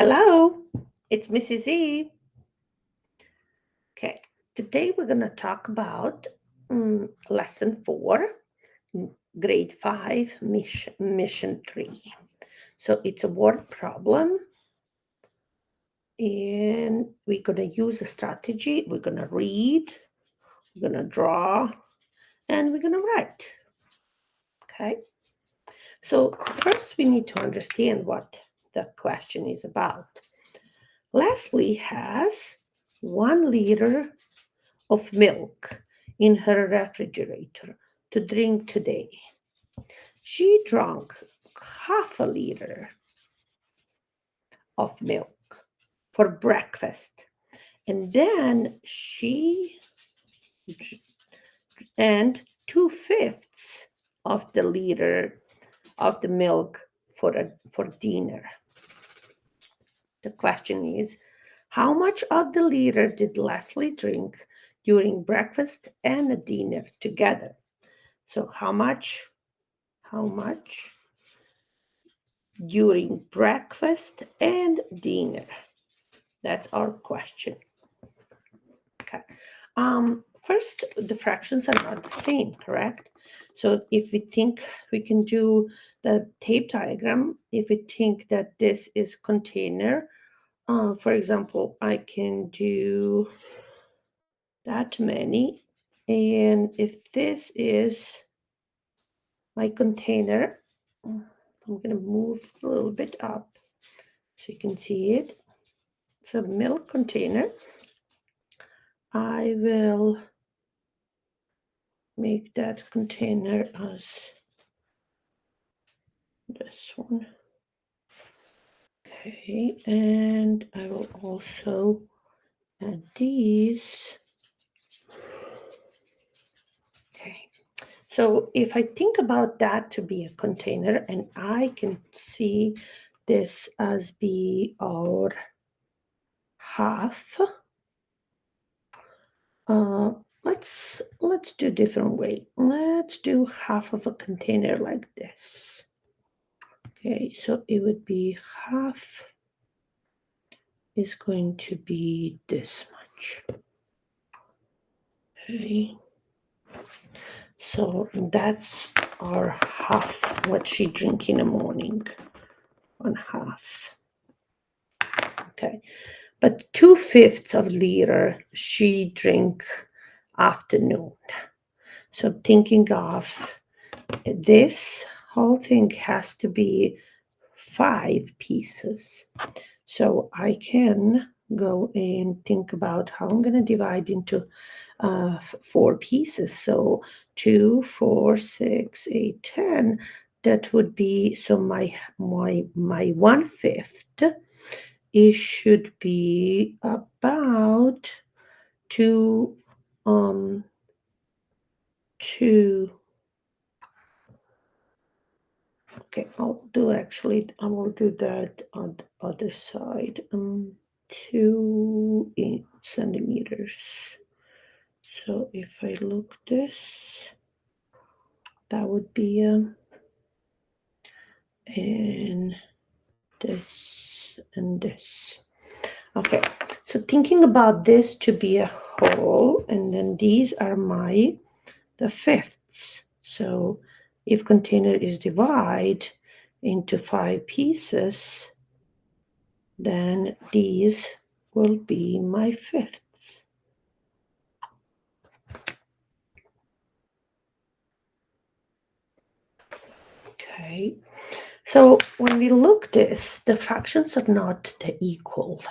Hello, it's Mrs.Z. Okay, today we're going to talk about lesson 4, grade 5, mission 3. So it's a word problem, and we're going to use a strategy. We're going to read, we're going to draw, and we're going to write. Okay, so first we need to understand what the question is about. Leslie has 1 liter of milk in her refrigerator to drink today. She drank half a liter of milk for breakfast, and then and 2/5 of the liter of the milk for dinner. The question is, how much of the liter did Leslie drink during breakfast and dinner together? So how much during breakfast and dinner? That's our question. Okay. First, the fractions are not the same, correct? So if we think we can do the tape diagram, if we think that this is container, for example, I can do that many. And if this is my container, I'm going to move a little bit up so you can see it. It's a milk container. I will make that container as this one. Okay, and I will also add these. Okay, so if I think about that to be a container, and I can see this as be our half. Let's do a different way. Let's do half of a container like this. Okay, so it would be half is going to be this much. Okay, so that's our half, what she drink in the morning, 1/2. Okay, but 2/5 of liter she drink afternoon. So thinking of this whole thing has to be 5 pieces. So I can go and think about how I'm going to divide into 4 pieces. So 2, 4, 6, 8, 10. That would be, so my 1/5, it should be about 2 okay, I will do that on the other side. 2 centimeters. So if I look this, that would be and this and this. Okay, so thinking about this to be a whole, and then these are the fifths. So if container is divided into 5 pieces, then these will be my fifths. Okay, so when we look this, the fractions are not equal.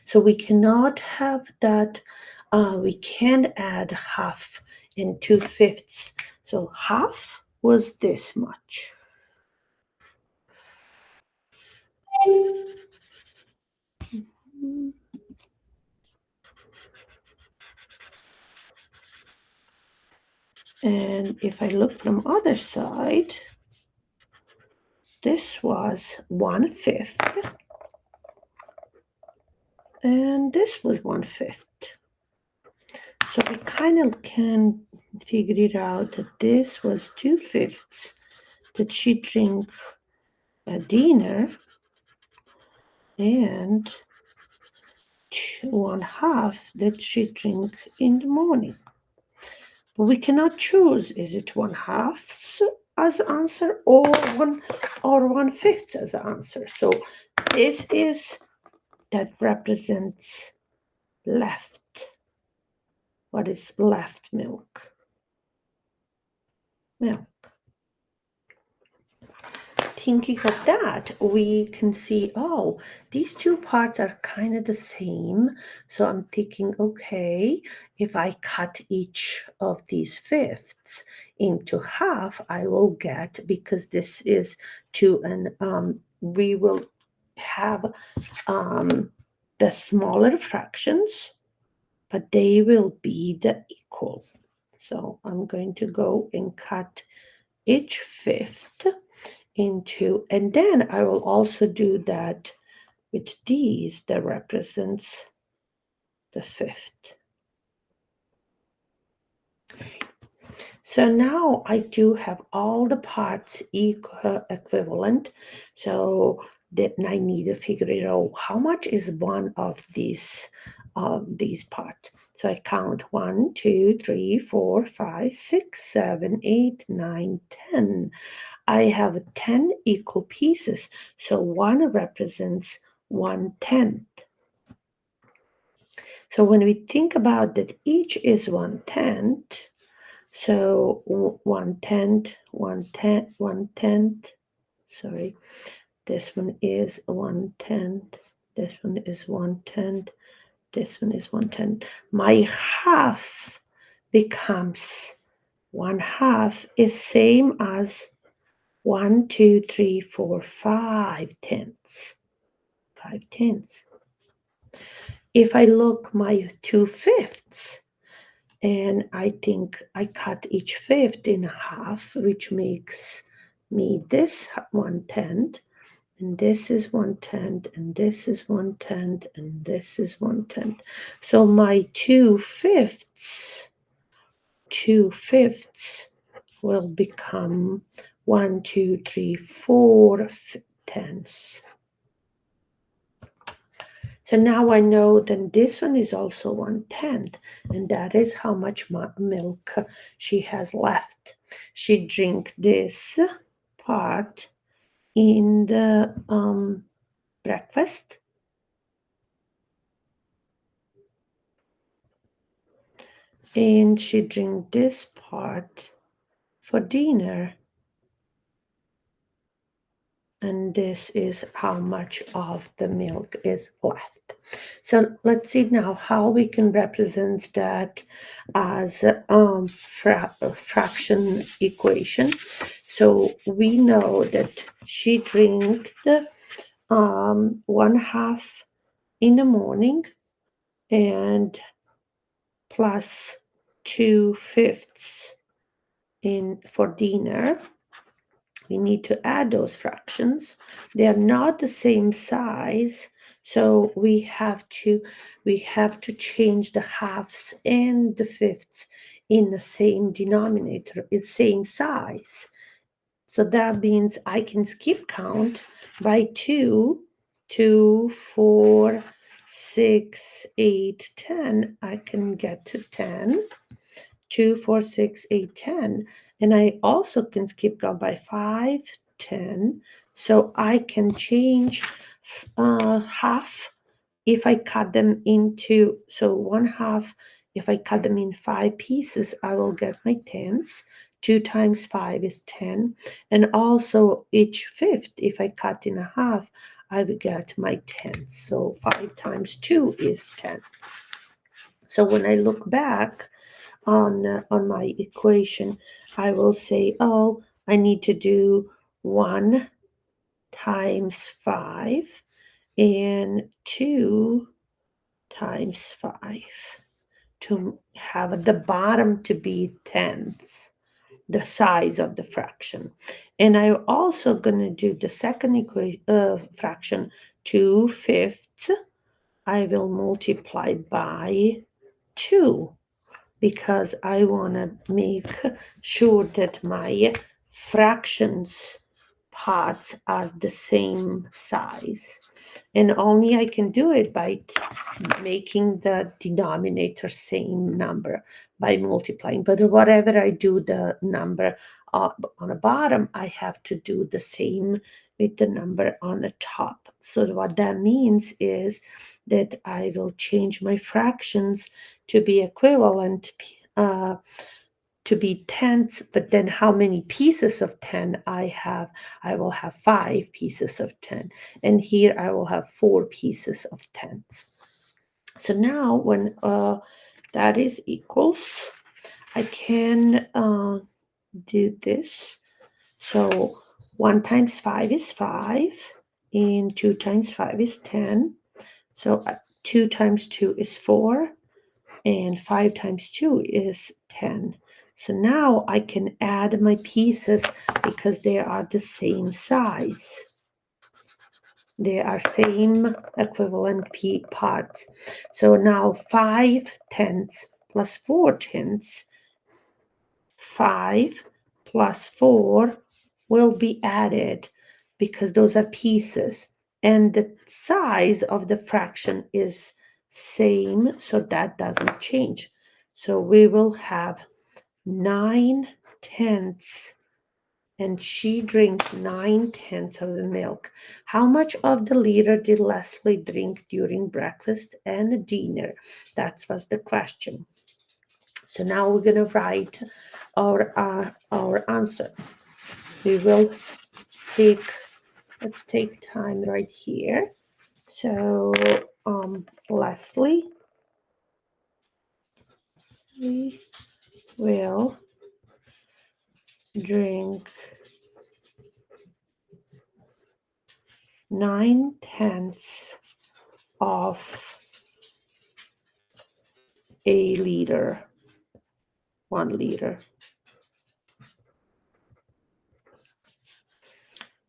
So we cannot have that, we can add half and 2/5. So half was this much. And if I look from other side, this was 1/5, and this was 1/5. So we kind of can figure it out that this was 2/5 that she drank at dinner, and 1/2 that she drink in the morning. But we cannot choose, is it 1/2 as answer or 1/5 as answer. So this is that represents left. What is left milk? Milk. Thinking of that, we can see, oh, these two parts are kind of the same. So I'm thinking, okay, if I cut each of these fifths into half, I will get, because this is 2, and we will have the smaller fractions, but they will be the equal. So I'm going to go and cut each fifth into, and then I will also do that with these that represents the fifth. So now I do have all the parts equivalent. So that I need to figure it out. How much is one of these parts? So I count 1, 2, 3, 4, 5, 6, 7, 8, 9, 10. I have 10 equal pieces. So 1 represents 1/10. So when we think about that each is 1/10, so 1/10, 1/10, 1/10. Sorry, this one is 1/10. This one is 1/10. This one is 1/10. My half becomes 1/2 is same as 1, 2, 3, 4, 5/10. 5/10. If I look my 2/5, and I think I cut each fifth in half, which makes me this 1/10, and this is 1/10, and this is 1/10, and this is 1/10. So my 2/5 will become 1, 2, 3, 4/10. So now I know that this one is also 1/10, and that is how much milk she has left. She drink this part in the breakfast, and she drink this part for dinner. And this is how much of the milk is left. So let's see now how we can represent that as a fraction equation. So we know that she drank the 1/2 in the morning and plus 2/5 in for dinner. We need to add those fractions. They are not the same size, so we have to change the halves and the fifths in the same denominator, it's same size. So that means I can skip count by 2, 2, 4, 6, 8, 10. I can get to 10. 2, 4, 6, 8, 10. And I also can skip count by 5, 10. So I can change half if I cut them into, so 1/2, if I cut them in 5 pieces, I will get my tens. 2 times 5 is 10. And also each fifth, if I cut in a half, I will get my tens. So 5 times 2 is 10. So when I look back, on my equation, I will say, oh, I need to do 1 times 5 and 2 times 5 to have the bottom to be tenths, the size of the fraction. And I'm also going to do the second fraction, 2/5. I will multiply by 2. Because I want to make sure that my fractions parts are the same size. And only I can do it by making the denominator same number by multiplying. But whatever I do the number on the bottom, I have to do the same with the number on the top. So what that means is that I will change my fractions to be equivalent to be tenths, but then how many pieces of 10 I have? I will have 5 pieces of 10. And here I will have 4 pieces of 10. So now when that is equals, I can do this. So 1 times 5 is 5, and 2 times 5 is 10. So 2 times 2 is 4, and 5 times 2 is 10. So now I can add my pieces because they are the same size. They are same equivalent parts. So now 5 tenths plus 4 tenths, 5 plus 4 will be added because those are pieces. And the size of the fraction is same, so that doesn't change. So we will have 9 tenths, and she drinks 9 tenths of the milk. How much of the liter did Leslie drink during breakfast and dinner? That was the question. So now we're going to write our answer. We will let's take time right here. So Leslie, we will drink 9 tenths of a liter, 1 liter.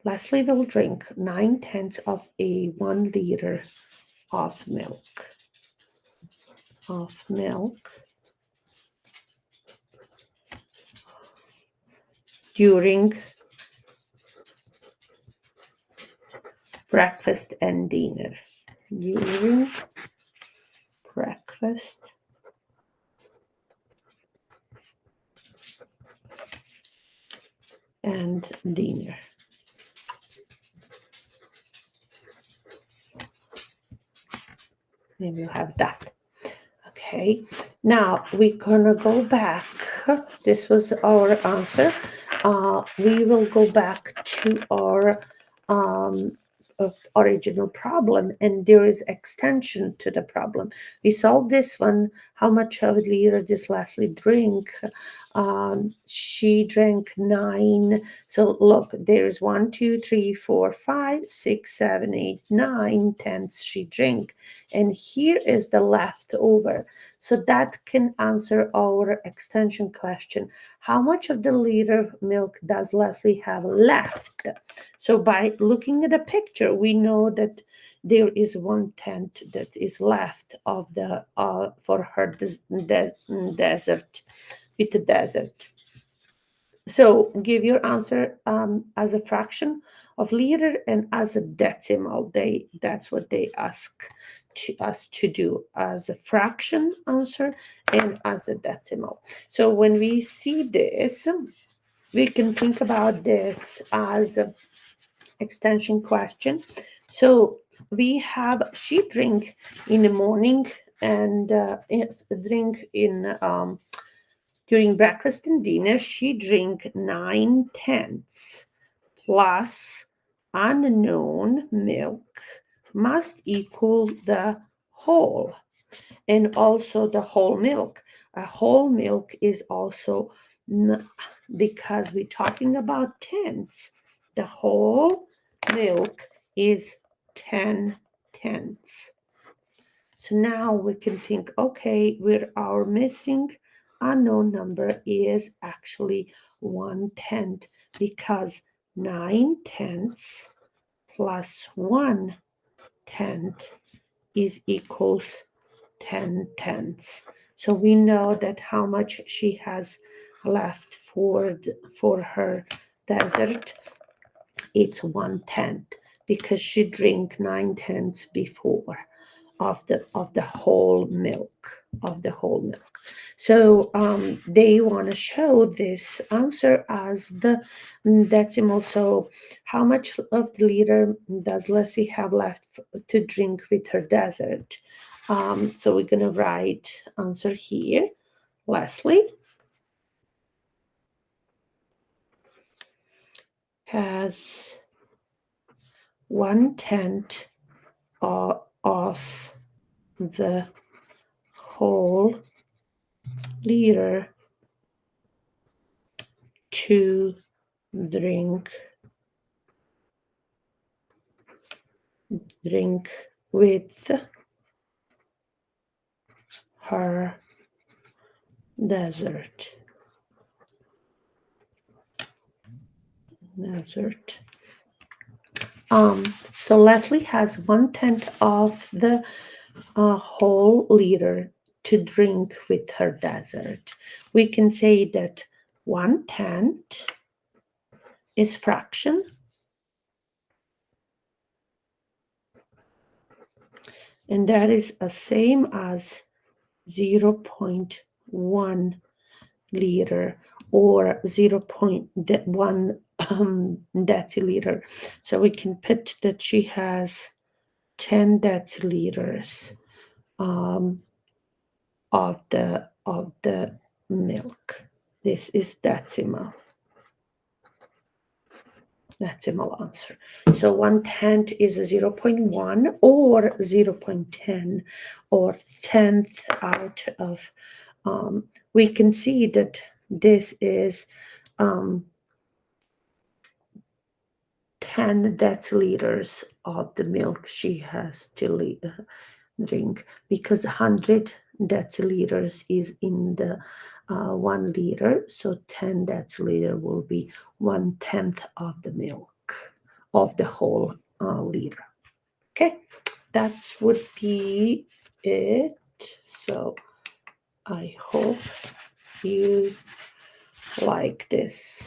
Leslie will drink 9 tenths of a 1 liter of milk. During breakfast and dinner. During breakfast and dinner. And we'll have that. Okay, now we're gonna go back. This was our answer. We will go back to our original problem, and there is extension to the problem. We solved this one. How much of a liter does Leslie drink? She drank 9. So look, there's 1, 2, 3, 4, 5, 6, 7, 8, 9 tenths she drank. And here is the leftover. So that can answer our extension question. How much of the liter of milk does Leslie have left? So by looking at a picture, we know that there is 1 tenth that is left of the for her desert, with the desert. So give your answer as a fraction of liter and as a decimal. That's what they ask us to do, as a fraction answer and as a decimal. So when we see this, we can think about this as an extension question. So we have, she drink in the morning and drink in during breakfast and dinner. She drink 9 tenths plus unknown milk must equal the whole, and also the whole milk. A whole milk is also, because we're talking about tenths, the whole milk is 10 tenths. So now we can think, okay, where our missing unknown number is actually 1 tenth, because 9 tenths plus 1 tenth is equals 10 tenths. So we know that how much she has left for her desert it's 1/10 because she drank 9/10 before of the whole milk, So they want to show this answer as the decimal. So how much of the liter does Leslie have left to drink with her dessert? So we're going to write answer here. Leslie has 1/10 of the whole liter to drink with her dessert. So Leslie has 1/10 of the whole liter to drink with her dessert. We can say that 1/10 is fraction, and that is the same as 0.1 liter or 0.1 deciliter. So we can put that she has 10 deciliters of the milk. This is decimal answer. So 1/10 is 0.1 or 0.10 or 10th out of. We can see that this is 10 deciliters of the milk she has to drink, because 100 deciliters is in the 1 liter, so 10 deciliter will be 1/10 of the milk of the whole liter. Okay, that would be it. So I hope you like this.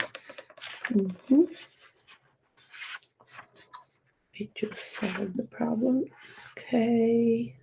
We just solved the problem. Okay.